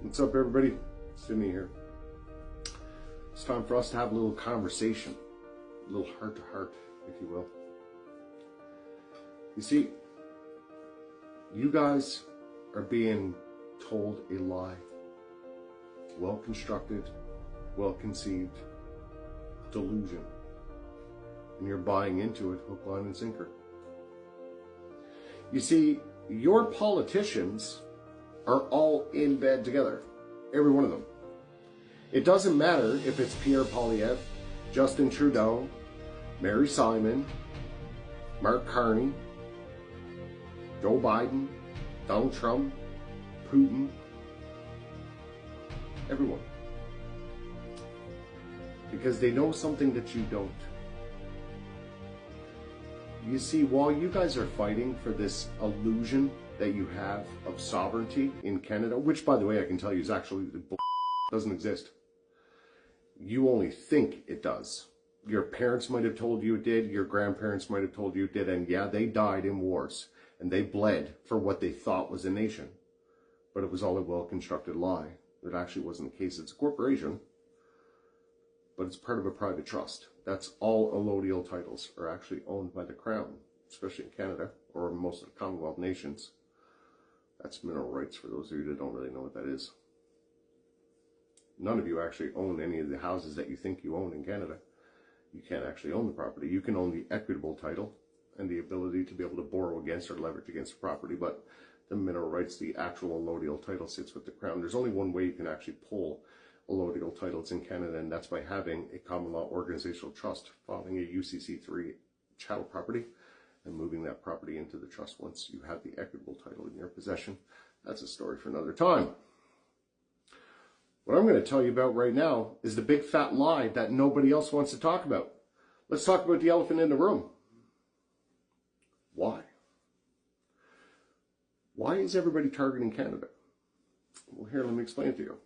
What's up, everybody? Sydney here. It's time for us to have a little conversation, a little heart to heart, if you will. You see, you guys are being told a lie. Well constructed, well conceived delusion. And you're buying into it hook, line, and sinker. You see, your politicians are all in bed together. Every one of them. It doesn't matter if it's Pierre Poilievre, Justin Trudeau, Mary Simon, Mark Carney, Joe Biden, Donald Trump, Putin, everyone. Because they know something that you don't. You see, while you guys are fighting for this illusion that you have of sovereignty in Canada, which, by the way, I can tell you is actually doesn't exist. You only think it does. Your parents might have told you it did, your grandparents might have told you it did, and yeah, they died in wars, and they bled for what they thought was a nation. But it was all a well-constructed lie. It actually wasn't the case. It's a corporation, but it's part of a private trust. That's all allodial titles are actually owned by the Crown, especially in Canada, or most of the Commonwealth nations. That's mineral rights for those of you that don't really know what that is. None of you actually own any of the houses that you think you own in Canada. You can't actually own the property. You can own the equitable title and the ability to be able to borrow against or leverage against the property, but the mineral rights, the actual allodial title sits with the Crown. There's only one way you can actually pull allodial titles in Canada, and that's by having a common law organizational trust, filing a UCC3 chattel property, and moving that property into the trust once you have the equitable title in your possession. That's a story for another time. What I'm going to tell you about right now is the big fat lie that nobody else wants to talk about. Let's talk about the elephant in the room. Why? Why is everybody targeting Canada? Well, here, let me explain it to you.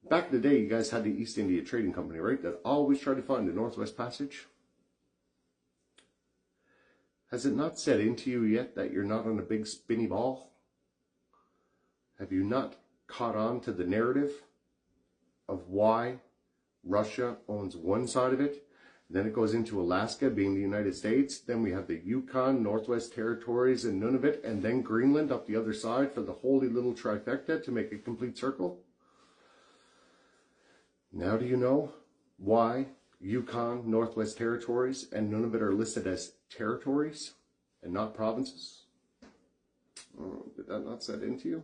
Back in the day, you guys had the East India Trading Company, right? That always tried to find the Northwest Passage. Has it not set into you yet that you're not on a big spinny ball? Have you not caught on to the narrative of why Russia owns one side of it? Then it goes into Alaska being the United States. Then we have the Yukon, Northwest Territories, and Nunavut, and then Greenland up the other side for the holy little trifecta to make a complete circle. Now do you know why Yukon, Northwest Territories, and Nunavut are listed as territories and not provinces? Oh, did that not set into you?